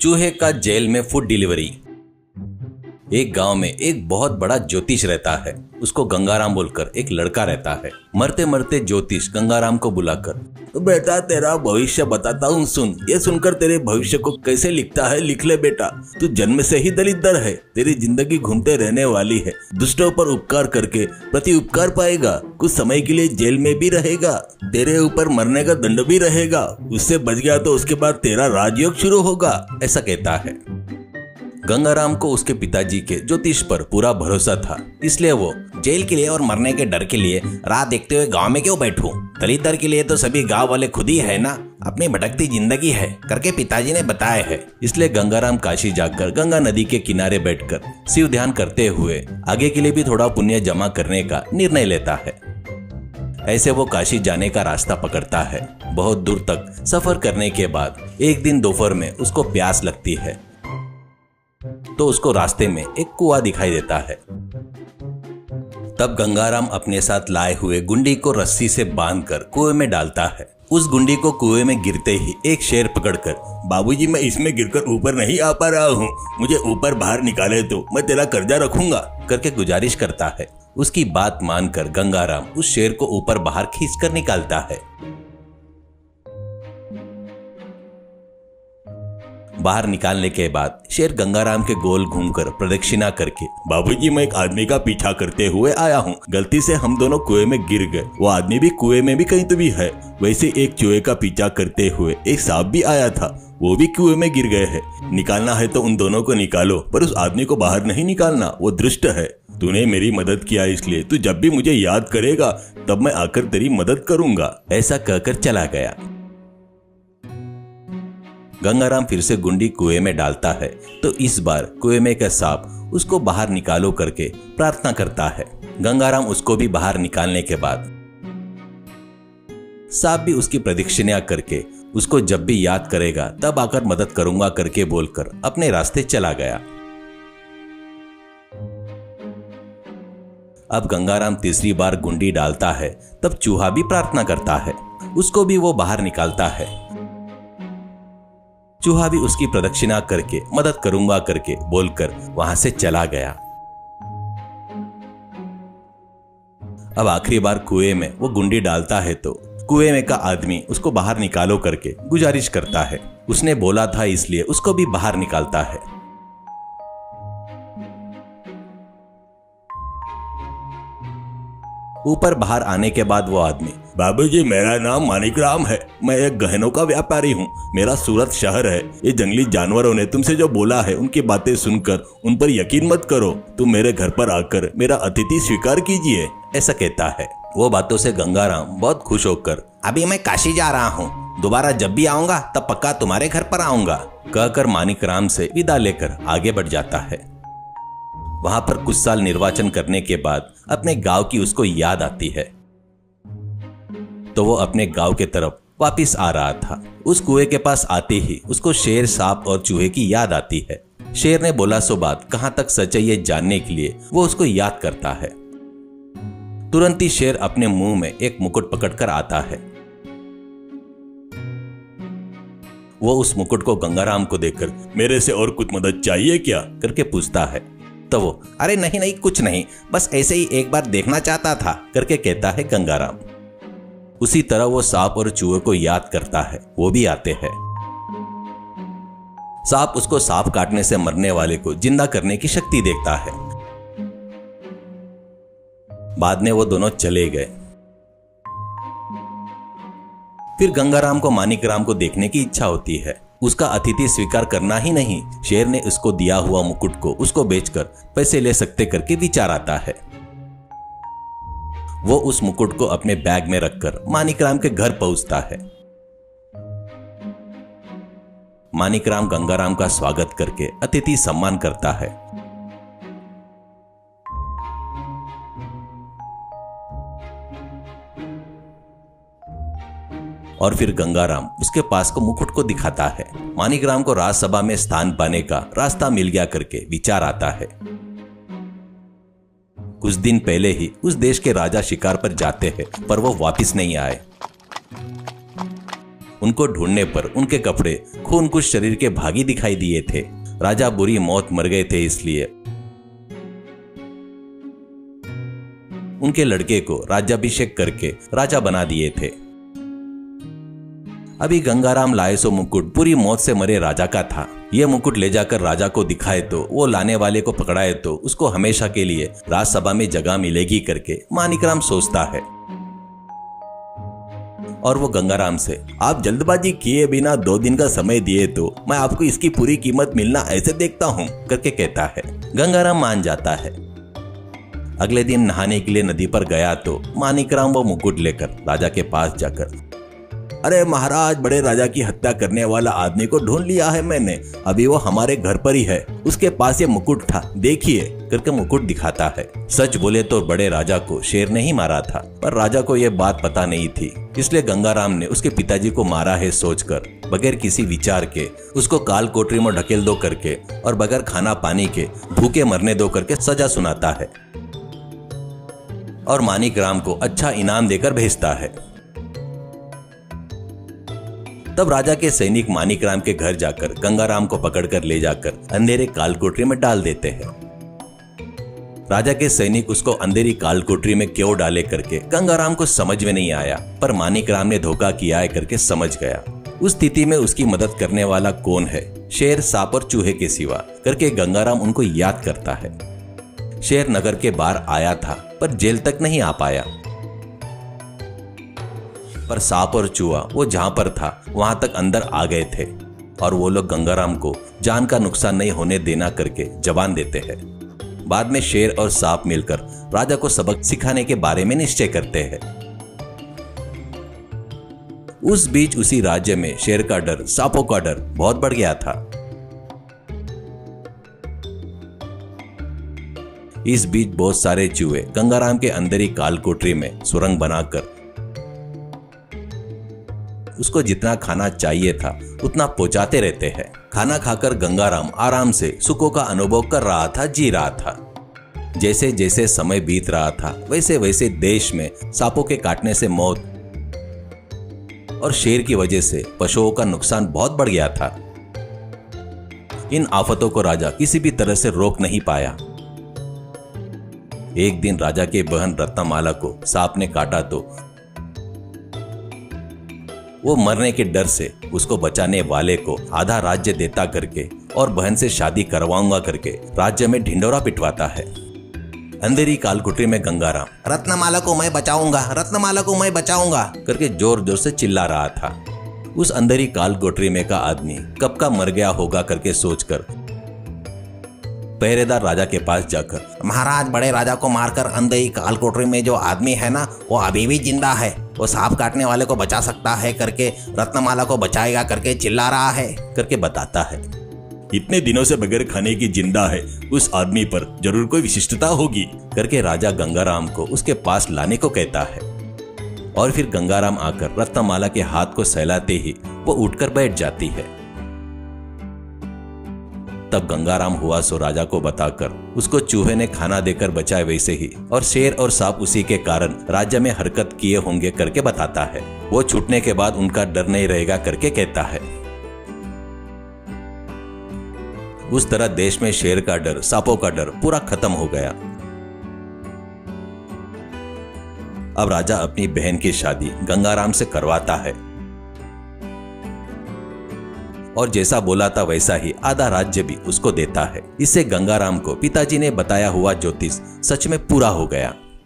चूहे का जेल में फूड डिलीवरी। एक गांव में एक बहुत बड़ा ज्योतिष रहता है। उसको गंगाराम बोलकर एक लड़का रहता है। मरते मरते ज्योतिष गंगाराम को बुलाकर, तो बेटा तेरा भविष्य बताता हूँ, सुन। ये सुनकर तेरे भविष्य को कैसे लिखता है लिख ले बेटा। तू जन्म से ही दरिद्र है, तेरी जिंदगी घूमते रहने वाली है। दुष्टों पर उपकार करके प्रति उपकार पाएगा, कुछ समय के लिए जेल में भी रहेगा, तेरे ऊपर मरने का दंड भी रहेगा। उससे बच गया तो उसके बाद तेरा राजयोग शुरू होगा, ऐसा कहता है। गंगाराम को उसके पिताजी के ज्योतिष पर पूरा भरोसा था, इसलिए वो जेल के लिए और मरने के डर के लिए राह देखते हुए गांव में क्यों बैठूं? दलितर के लिए तो सभी गांव वाले खुद ही है ना, अपनी भटकती जिंदगी है करके पिताजी ने बताया है। इसलिए गंगाराम काशी जाकर गंगा नदी के किनारे बैठकर शिव ध्यान करते हुए आगे के लिए भी थोड़ा पुण्य जमा करने का निर्णय लेता है। ऐसे वो काशी जाने का रास्ता पकड़ता है। बहुत दूर तक सफर करने के बाद एक दिन दोपहर में उसको प्यास लगती है, तो उसको रास्ते में एक कुआं दिखाई देता है। तब गंगाराम अपने साथ लाए हुए गुंडी को रस्सी से बांधकर कुएं में डालता है। उस गुंडी को कुएं में गिरते ही एक शेर पकड़कर, बाबूजी मैं इसमें गिरकर ऊपर नहीं आ पा रहा हूँ, मुझे ऊपर बाहर निकाले तो मैं तेरा कर्जा रखूंगा करके गुजारिश करता है। उसकी बात मानकर गंगाराम उस शेर को ऊपर बाहर खींचकर निकालता है। बाहर निकालने के बाद शेर गंगाराम के गोल घूमकर प्रदक्षिणा करके, बाबूजी मैं एक आदमी का पीछा करते हुए आया हूँ, गलती से हम दोनों कुएं में गिर गए, वो आदमी भी कुएं में भी कहीं तो भी है। वैसे एक चूहे का पीछा करते हुए एक सांप भी आया था, वो भी कुएं में गिर गए हैं। निकालना है तो उन दोनों को निकालो, पर उस आदमी को बाहर नहीं निकालना, वो दुष्ट है। तूने मेरी मदद किया, इसलिए तू जब भी मुझे याद करेगा तब मैं आकर तेरी मदद करूंगा, ऐसा कहकर चला गया। गंगाराम फिर से गुंडी कुएं में डालता है, तो इस बार कुएं में का सांप उसको बाहर निकालो करके प्रार्थना करता है। गंगाराम उसको भी बाहर निकालने के बाद सांप भी उसकी प्रदक्षिणा करके उसको जब भी याद करेगा तब आकर मदद करूंगा करके बोलकर अपने रास्ते चला गया। अब गंगाराम तीसरी बार गुंडी डालता है, तब चूहा भी प्रार्थना करता है, उसको भी वो बाहर निकालता है। चूहा भी उसकी प्रदक्षिणा करके मदद करूंगा करके बोलकर वहां से चला गया। अब आखिरी बार कुएं में वो गुंडी डालता है, तो कुएं में का आदमी उसको बाहर निकालो करके गुजारिश करता है। उसने बोला था इसलिए उसको भी बाहर निकालता है। ऊपर बाहर आने के बाद वो आदमी, बाबूजी मेरा नाम मानिकराम है, मैं एक गहनों का व्यापारी हूँ, मेरा सूरत शहर है। ये जंगली जानवरों ने तुमसे जो बोला है उनकी बातें सुनकर उन पर यकीन मत करो, तुम मेरे घर पर आकर मेरा अतिथि स्वीकार कीजिए, ऐसा कहता है। वो बातों से गंगाराम बहुत खुश होकर, अभी मैं काशी जा रहा हूँ, दोबारा जब भी आऊंगा तब पक्का तुम्हारे घर पर आऊंगा, कहकर मानिकराम से विदा लेकर आगे बढ़ जाता है। वहां पर कुछ साल निर्वाचन करने के बाद अपने गांव की उसको याद आती है, तो वो अपने गांव के तरफ वापस आ रहा था। उस कुएं के पास आते ही उसको शेर, सांप और चूहे की याद आती है। शेर ने बोला सो बात कहां तक सच है ये जानने के लिए वो उसको याद करता है। तुरंत ही शेर अपने मुंह में एक मुकुट पकड़कर आता है। वो उस मुकुट को गंगाराम को देकर, मेरे से और कुछ मदद चाहिए क्या करके पूछता है। तो वो, अरे नहीं नहीं कुछ नहीं, बस ऐसे ही एक बार देखना चाहता था करके कहता है गंगाराम। उसी तरह वो सांप और चूहे को याद करता है, वो भी आते हैं। सांप उसको सांप काटने से मरने वाले को जिंदा करने की शक्ति देता है। बाद में वो दोनों चले गए। फिर गंगाराम को मानिकराम को देखने की इच्छा होती है। उसका अतिथि स्वीकार करना ही नहीं, शेर ने उसको दिया हुआ मुकुट को उसको बेचकर पैसे ले सकते करके विचार आता है। वो उस मुकुट को अपने बैग में रखकर मानिकराम के घर पहुंचता है। मानिकराम गंगाराम का स्वागत करके अतिथि सम्मान करता है। और फिर गंगाराम उसके पास को मुकुट को दिखाता है। मानिकराम को राजसभा में स्थान पाने का रास्ता मिल गया करके विचार आता है। कुछ दिन पहले ही उस देश के राजा शिकार पर जाते हैं, पर वो वापस नहीं आए। उनको ढूंढने पर उनके कपड़े खून कुछ शरीर के भागी दिखाई दिए थे। राजा बुरी मौत मर गए थे, इसलिए उनके लड़के को राज्याभिषेक करके राजा बना दिए थे। अभी गंगाराम लाए सो मुकुट पूरी मौत से मरे राजा का था। यह मुकुट ले जाकर राजा को दिखाए तो वो लाने वाले को पकड़ाए तो उसको हमेशा के लिए राजसभा में जगह मिलेगी करके मानिकराम सोचता है। और वो गंगाराम से, आप जल्दबाजी किए बिना 2 दिन का समय दिए तो मैं आपको इसकी पूरी कीमत मिलना ऐसे देखता हूँ करके कहता है। गंगाराम मान जाता है। अगले दिन नहाने के लिए नदी पर गया तो मानिकराम वो मुकुट लेकर राजा के पास जाकर, अरे महाराज, बड़े राजा की हत्या करने वाला आदमी को ढूंढ लिया है मैंने, अभी वो हमारे घर पर ही है, उसके पास ये मुकुट था, देखिए करके मुकुट दिखाता है। सच बोले तो बड़े राजा को शेर ने ही मारा था, पर राजा को ये बात पता नहीं थी, इसलिए गंगाराम ने उसके पिताजी को मारा है सोचकर बगैर किसी विचार के उसको काल कोठरी में ढकेल दो करके और बगैर खाना पानी के भूखे मरने दो करके सजा सुनाता है और मानिकराम को अच्छा इनाम देकर भेजता है। तब राजा के सैनिक मानिकराम के घर जाकर गंगाराम को पकड़कर ले जाकर अंधेरे कालकोठरी में डाल देते हैं। राजा के सैनिक उसको अंधेरी कालकोठरी में क्यों डाले करके गंगाराम को समझ में नहीं आया, पर मानिकराम ने धोखा किया है करके समझ गया। उस स्थिति में उसकी मदद करने वाला कौन है, शेर, सांप और चूहे के सिवा करके गंगाराम उनको याद करता है। शेर नगर के बाहर आया था पर जेल तक नहीं आ पाया, पर सांप और चूहा वो जहां पर था वहां तक अंदर आ गए थे और वो लोग गंगाराम को जान का नुकसान नहीं होने देना करके जबान देते हैं। बाद में शेर और सांप मिलकर राजा को सबक सिखाने के बारे में निश्चय करते हैं। उस बीच उसी राज्य में शेर का डर, सांपों का डर बहुत बढ़ गया था। इस बीच बहुत सारे चूहे गंगाराम के अंदर ही कालकोठरी में सुरंग बनाकर उसको जितना खाना चाहिए था उतना पहुंचाते रहते हैं। खाना खाकर गंगाराम आराम से सुखों का अनुभव कर रहा था, जी रहा था। जैसे जैसे समय बीत रहा था वैसे वैसे देश में सांपों के काटने से मौत और शेर की वजह से पशुओं का नुकसान बहुत बढ़ गया था। इन आफतों को राजा किसी भी तरह से रोक नहीं पाया। एक दिन राजा के बहन रत्नमाला को सांप ने काटा तो वो मरने के डर से उसको बचाने वाले को आधा राज्य देता करके और बहन से शादी करवाऊंगा करके राज्य में ढिंडोरा पिटवाता है। अंधेरी कालकोठरी में गंगाराम, रत्नमाला को मैं बचाऊंगा, रत्नमाला को मैं बचाऊंगा करके जोर जोर से चिल्ला रहा था। उस अंधेरी कालकोठरी में का आदमी कब का मर गया होगा करके सोचकर पहरेदार राजा के पास जाकर, महाराज, बड़े राजा को मारकर अंधेरी कालकोठरी में जो आदमी है ना, वो अभी भी जिंदा है, वो सांप काटने वाले को बचा सकता है करके रत्नमाला को बचाएगा करके चिल्ला रहा है करके बताता है। इतने दिनों से बगैर खाने की जिंदा है, उस आदमी पर जरूर कोई विशिष्टता होगी करके राजा गंगाराम को उसके पास लाने को कहता है। और फिर गंगाराम आकर रत्नमाला के हाथ को सहलाते ही वो उठकर बैठ जाती है। तब गंगाराम हुआ सो राजा को बताकर उसको चूहे ने खाना देकर बचाए वैसे ही, और शेर और सांप उसी के कारण राज्य में हरकत किए होंगे करके बताता है। वो छूटने के बाद उनका डर नहीं रहेगा करके कहता है। उस तरह देश में शेर का डर, सांपों का डर पूरा खत्म हो गया। अब राजा अपनी बहन की शादी गंगाराम से करवाता है और जैसा बोला था वैसा ही आधा राज्य भी उसको देता है। इससे गंगाराम को पिताजी ने बताया हुआ ज्योतिष सच में पूरा हो गया।